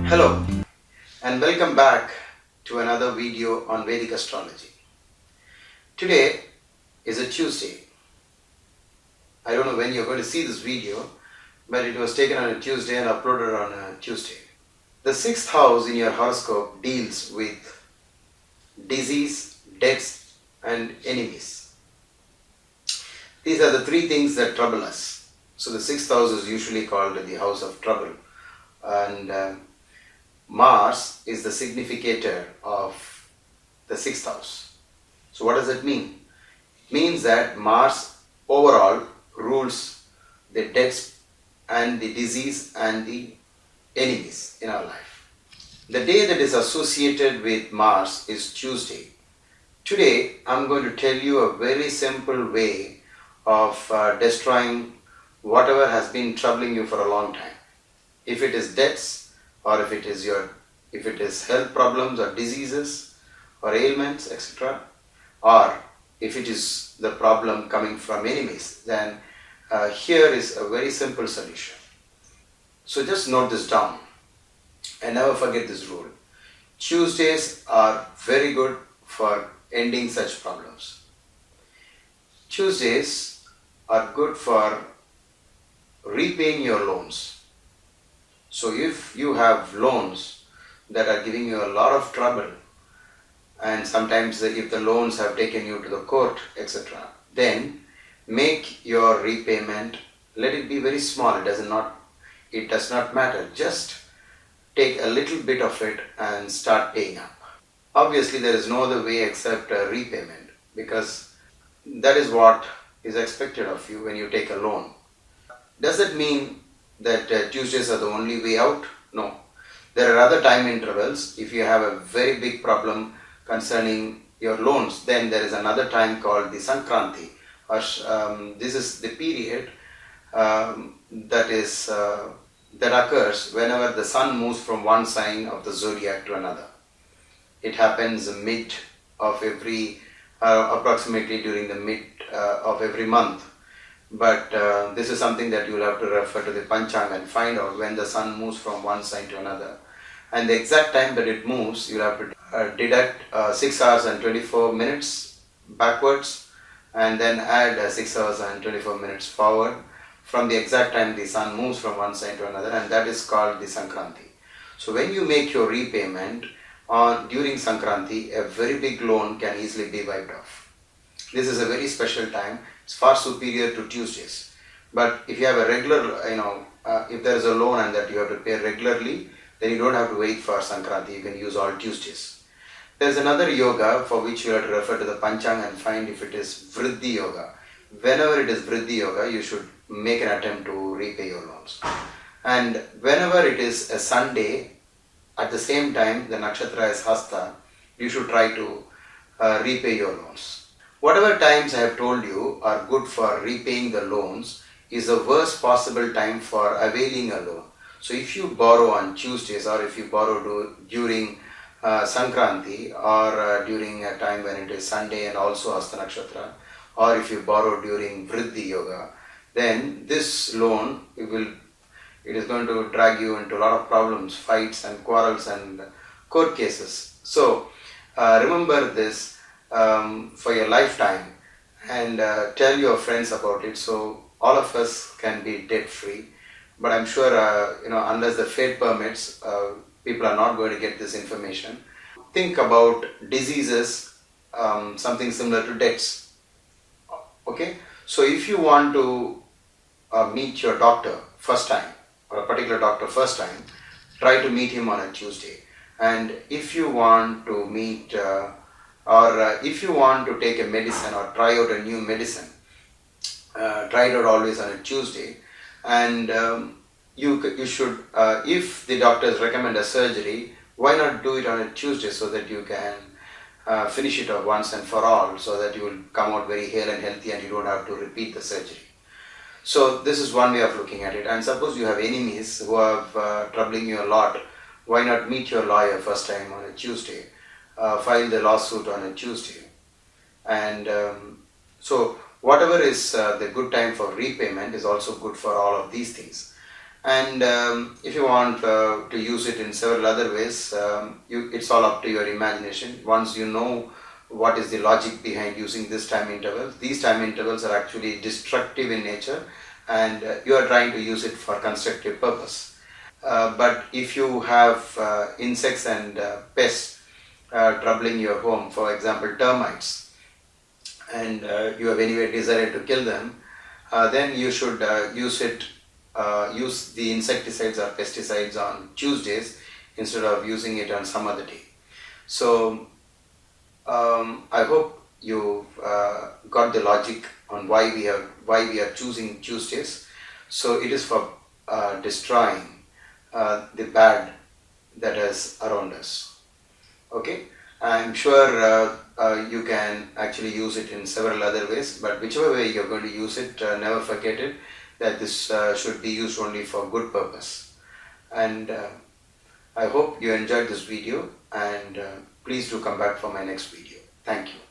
Hello and welcome back to another video on Vedic astrology. Today is a Tuesday. I don't know when you're going to see this video, but it was taken on a Tuesday and uploaded on a Tuesday. The sixth house in your horoscope deals with disease, deaths and enemies. These are the three things that trouble us. So the sixth house is usually called the house of trouble, and Mars is the significator of the sixth house. So what does it mean? It means that Mars overall rules the deaths and the disease and the enemies in our life. The day that is associated with Mars is Tuesday. Today I'm going to tell you a very simple way of destroying whatever has been troubling you for a long time. If it is deaths, or if it is health problems or diseases or ailments, etc., or if it is the problem coming from enemies, then here is a very simple solution. So just note this down and never forget this rule. Tuesdays are very good for ending such problems. Tuesdays are good for repaying your loans. So if you have loans that are giving you a lot of trouble, and sometimes if the loans have taken you to the court, etc., then make your repayment, let it be very small. It does not matter. Just take a little bit of it and start paying up. Obviously there is no other way except repayment, because that is what is expected of you when you take a loan. Does it mean that Tuesdays are the only way out? No. There are other time intervals. If you have a very big problem concerning your loans, then there is another time called the Sankranti. This is the period that occurs whenever the sun moves from one sign of the zodiac to another. It happens mid of every, approximately during the mid of every month. But this is something that you will have to refer to the Panchanga and find out when the sun moves from one sign to another. And the exact time that it moves, you will have to deduct 6 hours and 24 minutes backwards, and then add 6 hours and 24 minutes forward from the exact time the sun moves from one sign to another, and that is called the Sankranti. So when you make your repayment during Sankranti, a very big loan can easily be wiped off. This is a very special time. It's far superior to Tuesdays. But if you have a regular, if there is a loan and that you have to pay regularly, then you don't have to wait for Sankranti. You can use all Tuesdays. There's another yoga for which you have to refer to the Panchanga and find if it is Vriddhi Yoga. Whenever it is Vriddhi Yoga, you should make an attempt to repay your loans. And whenever it is a Sunday, at the same time the nakshatra is Hasta, you should try to repay your loans. Whatever times I have told you are good for repaying the loans is the worst possible time for availing a loan. So if you borrow on Tuesdays, or if you borrow during Sankranti, or during a time when it is Sunday and also Hasta Nakshatra, or if you borrow during Vriddhi Yoga, then this loan, it is going to drag you into a lot of problems, fights and quarrels and court cases. So remember this for your lifetime, and tell your friends about it so all of us can be debt free. But I'm sure unless the fate permits, people are not going to get this information. Think about diseases, something similar to debts. Okay, so if you want to meet your doctor first time, or a particular doctor first time, try to meet him on a Tuesday. And if you want to meet if you want to take a medicine or try out a new medicine, try it out always on a Tuesday. And you should, if the doctors recommend a surgery, why not do it on a Tuesday so that you can finish it off once and for all, so that you will come out very hale and healthy and you don't have to repeat the surgery. So this is one way of looking at it. And suppose you have enemies who are troubling you a lot, why not meet your lawyer first time on a Tuesday? File the lawsuit on a Tuesday. And so whatever is the good time for repayment is also good for all of these things. And if you want to use it in several other ways, it's all up to your imagination. Once you know what is the logic behind using this time interval, these time intervals are actually destructive in nature, and you are trying to use it for constructive purpose. But if you have insects and pests troubling your home, for example termites, and you have anyway decided to kill them, then you should use the insecticides or pesticides on Tuesdays instead of using it on some other day. So I hope you got the logic on why we are choosing Tuesdays. So it is for destroying the bad that is around us. Okay, I'm sure you can actually use it in several other ways, but whichever way you're going to use it, never forget it that this should be used only for good purpose. And I hope you enjoyed this video, and please do come back for my next video. Thank you.